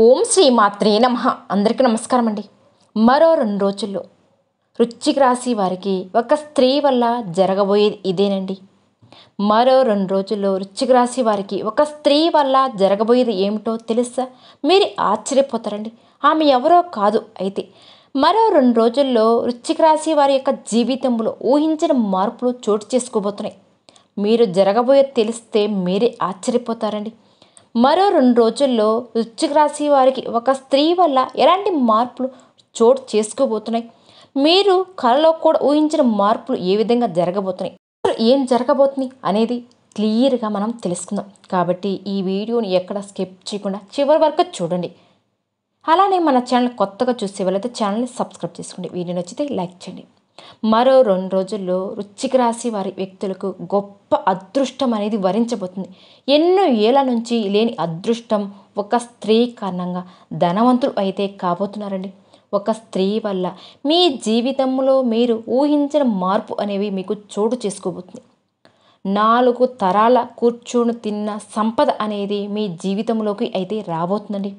ఓం శ్రీ మాత్రే నమః. అందరికీ నమస్కారం అండి. మరో 2 రోజుల్లో వృశ్చిక రాశి వారికి ఒక స్త్రీ వల్ల జరగబోయేది ఇదేనండి. మరో 2 రోజుల్లో వృశ్చిక రాశి వారికి ఒక స్త్రీ వల్ల జరగబోయేది ఏమిటో తెలుసా? మీరు ఆశ్చర్యపోతారండి. ఆమె ఎవరో కాదు. అయితే మరో 2 రోజుల్లో వృశ్చిక రాశి వారి యొక్క జీవితంలో ఊహించిన మార్పులు చోటు చేసుకోబోతున్నాయి. మీరు జరగబోయేది తెలిస్తే మీరే ఆశ్చర్యపోతారండి. మరో 2 రోజుల్లో వృశ్చిక రాశి వారికి ఒక స్త్రీ వల్ల ఎలాంటి మార్పులు చోటు చేసుకోబోతున్నాయి, మీరు కలలో కూడా ఊహించిన మార్పులు ఏ విధంగా జరగబోతున్నాయి, ఏం జరగబోతుంది అనేది క్లియర్గా మనం తెలుసుకుందాం. కాబట్టి ఈ వీడియోని ఎక్కడ స్కిప్ చేయకుండా చివరి వరకు చూడండి. అలానే మన ఛానల్ కొత్తగా చూసే వాళ్ళైతే ఛానల్ని సబ్స్క్రైబ్ చేసుకోండి. వీడియో నచ్చితే లైక్ చేయండి. మరో 2 రోజుల్లో వృశ్చిక రాశి వారి వ్యక్తులకు గొప్ప అదృష్టం అనేది వరించబోతుంది. ఎన్నో ఏళ్ల నుంచి లేని అదృష్టం ఒక స్త్రీ కారణంగా ధనవంతులు అయితే కాబోతున్నారండి. ఒక స్త్రీ వల్ల మీ జీవితంలో మీరు ఊహించిన మార్పు అనేవి మీకు చోటు చేసుకోబోతుంది. 4 తరాల కూర్చొని తిన్న సంపద అనేది మీ జీవితంలోకి అయితే రాబోతుందండి.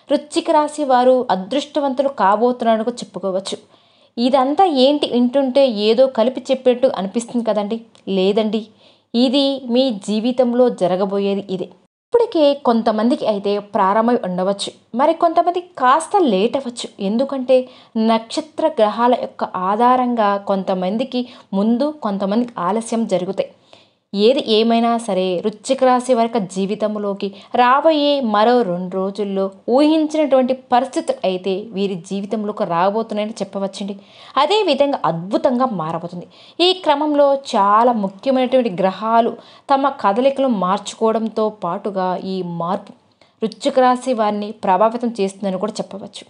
వృశ్చిక రాశి వారు అదృష్టవంతులు కాబోతున్నారని చెప్పుకోవచ్చు. ఇదంతా ఏంటి వింటుంటే ఏదో కలిపి చెప్పినట్టు అనిపిస్తుంది కదండి. లేదండి, ఇది మీ జీవితంలో జరగబోయేది ఇదే. ఇప్పటికే కొంతమందికి అయితే ప్రారంభమై ఉండవచ్చు, మరి కొంతమందికి కాస్త లేట్ అవ్వచ్చు. ఎందుకంటే నక్షత్ర గ్రహాల యొక్క ఆధారంగా కొంతమందికి ముందు కొంతమందికి ఆలస్యం జరుగుతాయి. ఏది ఏమైనా సరే వృశ్చిక రాశి వారి జీవితంలోకి రాబోయే మరో 2 రోజుల్లో ఊహించినటువంటి పరిస్థితులు అయితే వీరి జీవితంలోకి రాబోతున్నాయని చెప్పవచ్చండి. అదేవిధంగా అద్భుతంగా మారబోతుంది. ఈ క్రమంలో చాలా ముఖ్యమైనటువంటి గ్రహాలు తమ కదలికలు మార్చుకోవడంతో పాటుగా ఈ మార్పు వృశ్చిక రాశి వారిని ప్రభావితం చేస్తుందని కూడా చెప్పవచ్చు.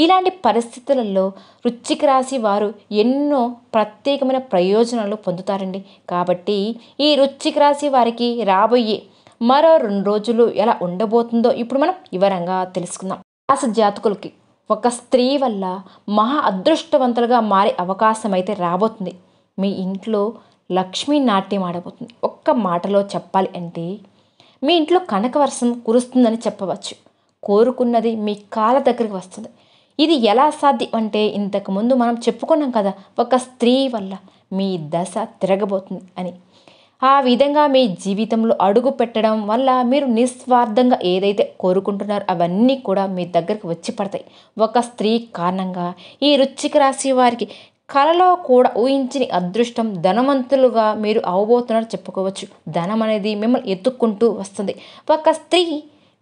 ఇలాంటి పరిస్థితులలో వృశ్చిక రాశి వారు ఎన్నో ప్రత్యేకమైన ప్రయోజనాలు పొందుతారండి. కాబట్టి ఈ వృశ్చిక రాశి వారికి రాబోయే మరో 2 రోజులు ఎలా ఉండబోతుందో ఇప్పుడు మనం వివరంగా తెలుసుకుందాం. రాశి జాతకులకి ఒక స్త్రీ వల్ల మహా అదృష్టవంతులుగా మారే అవకాశం అయితే రాబోతుంది. మీ ఇంట్లో లక్ష్మీ నాట్యం ఆడబోతుంది. ఒక్క మాటలో చెప్పాలి అంటే మీ ఇంట్లో కనకవర్షం కురుస్తుందని చెప్పవచ్చు. కోరుకున్నది మీ కాళ్ళ దగ్గరికి వస్తుంది. ఇది ఎలా సాధ్యం అంటే ఇంతకుముందు మనం చెప్పుకున్నాం కదా, ఒక స్త్రీ వల్ల మీ దశ తిరగబోతుంది అని. ఆ విధంగా మీ జీవితంలో అడుగు పెట్టడం వల్ల మీరు నిస్వార్థంగా ఏదైతే కోరుకుంటున్నారో అవన్నీ కూడా మీ దగ్గరికి వచ్చి పడతాయి. ఒక స్త్రీ కారణంగా ఈ వృశ్చిక రాశి వారికి కలలో కూడా ఊహించిన అదృష్టం ధనవంతులుగా మీరు అవబోతున్నారు చెప్పుకోవచ్చు. ధనం అనేది మిమ్మల్ని ఎత్తుక్కుంటూ వస్తుంది. ఒక స్త్రీ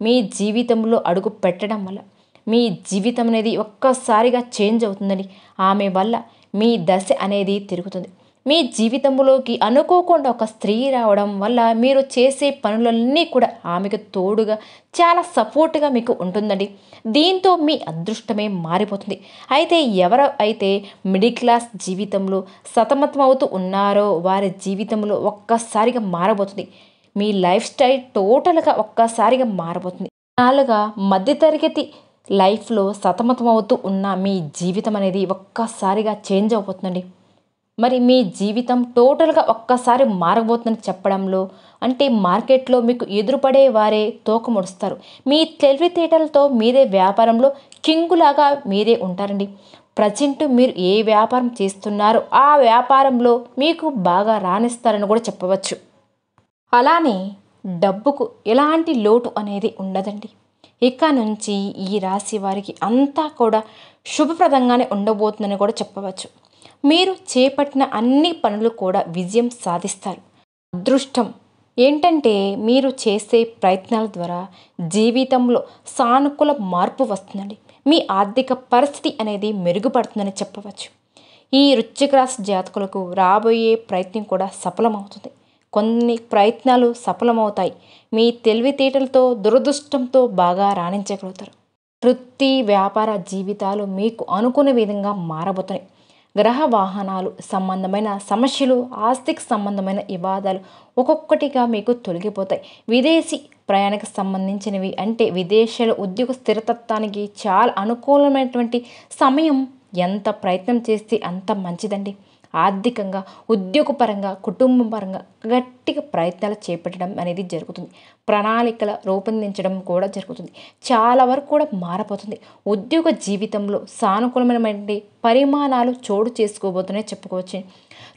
మీ జీవితంలో అడుగు పెట్టడం వల్ల మీ జీవితం అనేది ఒక్కసారిగా చేంజ్ అవుతుందని, ఆమె వల్ల మీ దశ అనేది తిరుగుతుంది. మీ జీవితంలోకి అనుకోకుండా ఒక స్త్రీ రావడం వల్ల మీరు చేసే పనులన్నీ కూడా ఆమెకు తోడుగా చాలా సపోర్ట్గా మీకు ఉంటుందండి. దీంతో మీ అదృష్టమే మారిపోతుంది. అయితే ఎవరో అయితే మిడిల్ క్లాస్ జీవితంలో సతమతమవుతూ ఉన్నారో వారి జీవితంలో ఒక్కసారిగా మారబోతుంది. మీ లైఫ్ స్టైల్ టోటల్గా ఒక్కసారిగా మారబోతుంది. నాలుగా మధ్యతరగతి లైఫ్లో సతమతమవుతూ ఉన్న మీ జీవితం అనేది ఒక్కసారిగా చేంజ్ అయిపోతుందండి. మరి మీ జీవితం టోటల్గా ఒక్కసారి మారబోతుందని చెప్పడంలో అంటే మార్కెట్లో మీకు ఎదురుపడే వారే తోక ముడుస్తారు. మీ తెలివితేటలతో మీరే వ్యాపారంలో కింగులాగా మీరే ఉంటారండి. ప్రజెంట్ మీరు ఏ వ్యాపారం చేస్తున్నారో ఆ వ్యాపారంలో మీకు బాగా రాణిస్తారని కూడా చెప్పవచ్చు. అలానే డబ్బుకు ఎలాంటి లోటు అనేది ఉండదండి. ఇక నుంచి ఈ రాశి వారికి అంతా కూడా శుభప్రదంగానే ఉండబోతుందని కూడా చెప్పవచ్చు. మీరు చేపట్టిన అన్ని పనులు కూడా విజయం సాధిస్తారు. అదృష్టం ఏంటంటే మీరు చేసే ప్రయత్నాల ద్వారా జీవితంలో సానుకూల మార్పు వస్తుందండి. మీ ఆర్థిక పరిస్థితి అనేది మెరుగుపడుతుందని చెప్పవచ్చు. ఈ వృశ్చిక రాశి జాతకులకు రాబోయే ప్రయత్నం కూడా సఫలమవుతుంది. కొన్ని ప్రయత్నాలు సఫలమవుతాయి. మీ తెలివితేటలతో దురదృష్టంతో బాగా రాణించగలుగుతారు. వృత్తి వ్యాపార జీవితాలు మీకు అనుకునే విధంగా మారబోతున్నాయి. గ్రహ వాహనాలు సంబంధమైన సమస్యలు, ఆస్తికి సంబంధమైన వివాదాలు ఒక్కొక్కటిగా మీకు తొలగిపోతాయి. విదేశీ ప్రయాణకు సంబంధించినవి అంటే విదేశాల ఉద్యోగ స్థిరతత్వానికి చాలా అనుకూలమైనటువంటి సమయం. ఎంత ప్రయత్నం చేస్తే అంత మంచిదండి. ఆర్థికంగా, ఉద్యోగపరంగా, కుటుంబపరంగా గట్టిగా ప్రయత్నాలు చేపట్టడం అనేది జరుగుతుంది. ప్రణాళికలు రూపొందించడం కూడా జరుగుతుంది. చాలా వరకు కూడా మారబోతుంది. ఉద్యోగ జీవితంలో సానుకూలమైన పరిమాణాలు చోటు చేసుకోబోతున్నాయి చెప్పుకోవచ్చు.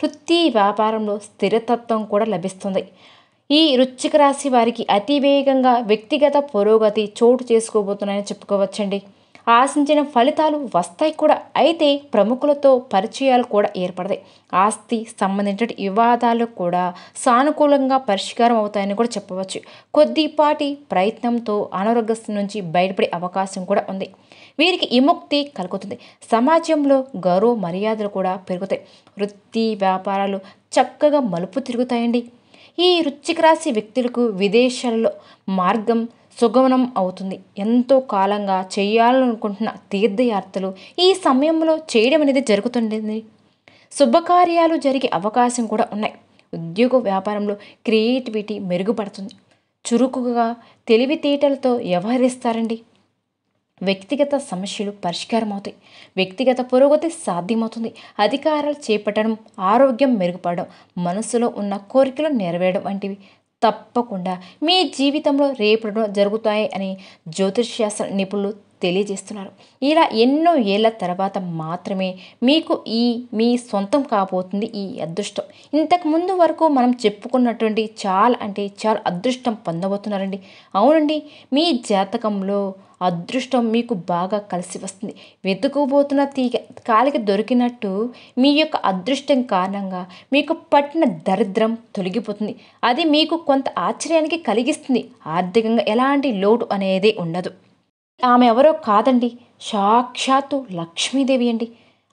వృత్తి వ్యాపారంలో స్థిరతత్వం కూడా లభిస్తుంది. ఈ వృశ్చిక రాశి వారికి అతివేగంగా వ్యక్తిగత పురోగతి చోటు చేసుకోబోతున్నాయని చెప్పుకోవచ్చండి. ఆశించిన ఫలితాలు వస్తాయి కూడా. అయితే ప్రముఖులతో పరిచయాలు కూడా ఏర్పడతాయి. ఆస్తి సంబంధించిన వివాదాలు కూడా సానుకూలంగా పరిష్కారం అవుతాయని కూడా చెప్పవచ్చు. కొద్దిపాటి ప్రయత్నంతో అనారోగ్యం నుంచి బయటపడే అవకాశం కూడా ఉంది. వీరికి విముక్తి కలుగుతుంది. సమాజంలో గౌరవ మర్యాదలు కూడా పెరుగుతాయి. వృత్తి వ్యాపారాలు చక్కగా మలుపు తిరుగుతాయండి. ఈ వృశ్చిక రాశి వ్యక్తులకు విదేశాల్లో మార్గం సుగమనం అవుతుంది. ఎంతో కాలంగా చేయాలనుకుంటున్న తీర్థయాత్రలు ఈ సమయంలో చేయడం అనేది జరుగుతుంది. శుభకార్యాలు జరిగే అవకాశం కూడా ఉన్నాయి. ఉద్యోగ వ్యాపారంలో క్రియేటివిటీ మెరుగుపడుతుంది. చురుకుగా తెలివితేటలతో వ్యవహరిస్తారండి. వ్యక్తిగత సమస్యలు పరిష్కారం అవుతాయి. వ్యక్తిగత పురోగతి సాధ్యమవుతుంది. అధికారాలు చేపట్టడం, ఆరోగ్యం మెరుగుపడడం, మనసులో ఉన్న కోరికలు నెరవేరడం వంటివి తప్పకుండా మీ జీవితంలో రేపటి జరుగుతాయి అని జ్యోతిష్శాస్త్ర నిపుణులు తెలియజేస్తున్నారు. ఇలా ఎన్నో ఏళ్ల తర్వాత మాత్రమే మీకు మీ సొంతం కాబోతుంది ఈ అదృష్టం. ఇంతకు ముందు వరకు మనం చెప్పుకున్నటువంటి చాలా అదృష్టం పొందబోతున్నారండి. అవునండి, మీ జాతకంలో అదృష్టం మీకు బాగా కలిసి వస్తుంది. వెతుకుపోతున్న తీగ కాలికి దొరికినట్టు మీ యొక్క అదృష్టం కారణంగా మీకు పట్టిన దరిద్రం తొలగిపోతుంది. అది మీకు కొంత ఆశ్చర్యానికి కలిగిస్తుంది. ఆర్థికంగా ఎలాంటి లోటు అనేది ఉండదు. ఆమె ఎవరో కాదండి, సాక్షాత్తు లక్ష్మీదేవి అండి.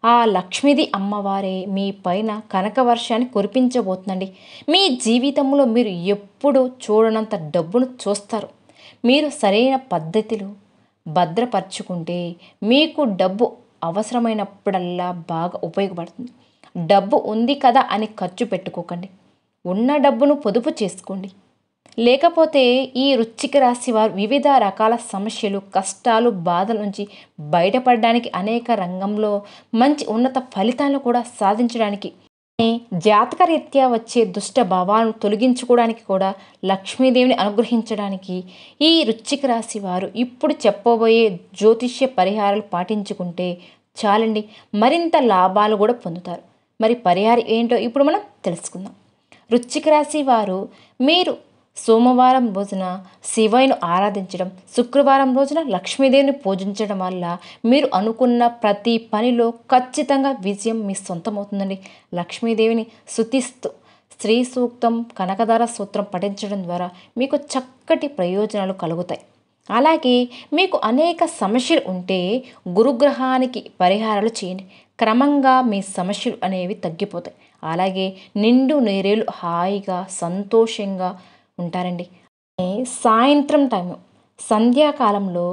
ఆ లక్ష్మీది అమ్మవారే మీ పైన కనక వర్షాన్ని కురిపించబోతుందండి. మీ జీవితంలో మీరు ఎప్పుడు చూడనంత డబ్బును చూస్తారు. మీరు సరైన పద్ధతిలో భద్రపరుచుకుంటే మీకు డబ్బు అవసరమైనప్పుడల్లా బాగా ఉపయోగపడుతుంది. డబ్బు ఉంది కదా అని ఖర్చు పెట్టుకోకండి. ఉన్న డబ్బును పొదుపు చేసుకోండి. లేకపోతే ఈ వృశ్చిక రాశి వారు వివిధ రకాల సమస్యలు, కష్టాలు, బాధల నుంచి బయటపడడానికి అనేక రంగంలో మంచి ఉన్నత ఫలితాలను కూడా సాధించడానికి, జాతకరీత్యా వచ్చే దుష్ట భావాలను తొలగించుకోవడానికి కూడా, లక్ష్మీదేవిని అనుగ్రహించడానికి ఈ వృశ్చిక రాశి వారు ఇప్పుడు చెప్పబోయే జ్యోతిష్య పరిహారాలు పాటించుకుంటే చాలండి, మరింత లాభాలు కూడా పొందుతారు. మరి పరిహారం ఏంటో ఇప్పుడు మనం తెలుసుకుందాం. వృశ్చిక రాశి వారు మీరు సోమవారం రోజున శివయ్యను ఆరాధించడం, శుక్రవారం రోజున లక్ష్మీదేవిని పూజించడం వల్ల మీరు అనుకున్న ప్రతి పనిలో ఖచ్చితంగా విజయం మీ సొంతమవుతుందండి. లక్ష్మీదేవిని స్తుతిస్తూ శ్రీ సూక్తం, కనకదార సూత్రం పఠించడం ద్వారా మీకు చక్కటి ప్రయోజనాలు కలుగుతాయి. అలాగే మీకు అనేక సమస్యలు ఉంటే గురుగ్రహానికి పరిహారాలు చేయండి. క్రమంగా మీ సమస్యలు అనేవి తగ్గిపోతాయి. అలాగే నిండు నేరేలు హాయిగా సంతోషంగా ఉంటారండి. సాయంత్రం టైం సంధ్యాకాలంలో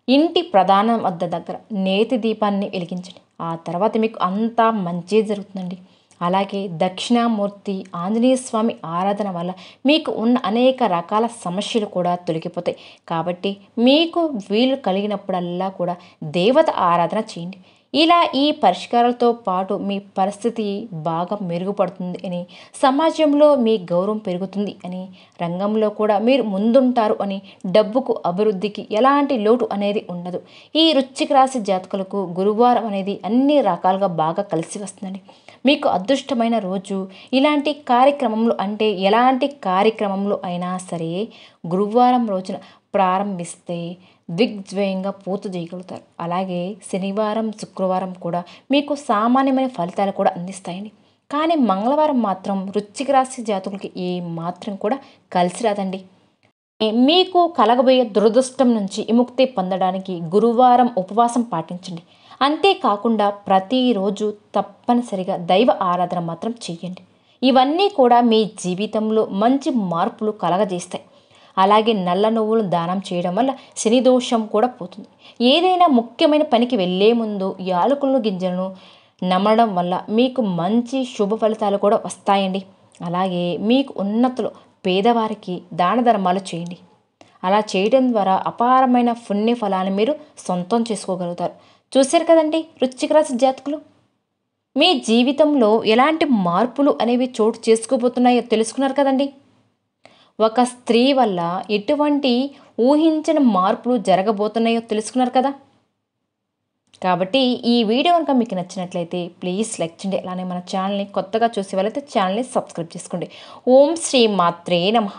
ఇంటి ప్రధాన వద్ద దగ్గర నేతి దీపాన్ని వెలిగించండి. ఆ తర్వాత మీకు అంతా మంచి జరుగుతుందండి. అలాగే దక్షిణామూర్తి ఆంజనేయ స్వామి ఆరాధన వల్ల మీకు ఉన్న అనేక రకాల సమస్యలు కూడా తొలగిపోతాయి. కాబట్టి మీకు వీలు కలిగినప్పుడల్లా కూడా దేవత ఆరాధన చేయండి. ఇలా ఈ పరిష్కారాలతో పాటు మీ పరిస్థితి బాగా మెరుగుపడుతుంది అని, సమాజంలో మీ గౌరవం పెరుగుతుంది అని, రంగంలో కూడా మీరు ముందుంటారు అని, డబ్బుకు అభివృద్ధికి ఎలాంటి లోటు అనేది ఉండదు. ఈ వృశ్చిక రాశి జాతకులకు గురువారం అనేది అన్ని రకాలుగా బాగా కలిసి వస్తుందండి. మీకు అదృష్టమైన రోజు. ఇలాంటి కార్యక్రమంలో అంటే ఎలాంటి కార్యక్రమంలో అయినా సరే గురువారం రోజున ప్రారంభిస్తే దిగ్విజయంగా పూర్తి చేయగలుగుతారు. అలాగే శనివారం, శుక్రవారం కూడా మీకు సామాన్యమైన ఫలితాలు కూడా అందిస్తాయండి. కానీ మంగళవారం మాత్రం వృశ్చిక రాశి జాతకులకి ఏ మాత్రం కూడా కలిసి రాదండి. మీకు కలగబోయే దురదృష్టం నుంచి విముక్తి పొందడానికి గురువారం ఉపవాసం పాటించండి. అంతేకాకుండా ప్రతిరోజు తప్పనిసరిగా దైవ ఆరాధన మాత్రం చేయండి. ఇవన్నీ కూడా మీ జీవితంలో మంచి మార్పులు కలగజేస్తాయి. అలాగే నల్ల నువ్వులు దానం చేయడం వల్ల శని దోషం కూడా పోతుంది. ఏదైనా ముఖ్యమైన పనికి వెళ్ళే ముందు యాలకులను గింజలను నమ్మడం వల్ల మీకు మంచి శుభ ఫలితాలు కూడా వస్తాయండి. అలాగే మీకు ఉన్నతులు పేదవారికి దాన ధర్మాలు చేయండి. అలా చేయడం ద్వారా అపారమైన పుణ్య ఫలాన్ని మీరు సొంతం చేసుకోగలుగుతారు. చూశారు కదండి వృశ్చిక రాశి జాతకులు. మీ జీవితంలో ఎలాంటి మార్పులు అనేవి చోటు చేసుకోబోతున్నాయో తెలుసుకున్నారు కదండి. ఒక స్త్రీ వల్ల ఎటువంటి ఊహించని మార్పులు జరగబోతున్నాయో తెలుసుకున్నారు కదా. కాబట్టి ఈ వీడియో కనుక మీకు నచ్చినట్లయితే ప్లీజ్ లైక్ చేయండి. అలానే మన ఛానల్ని కొత్తగా చూసే వాళ్ళైతే ఛానల్ని సబ్స్క్రైబ్ చేసుకోండి. ఓం శ్రీ మాత్రే నమః.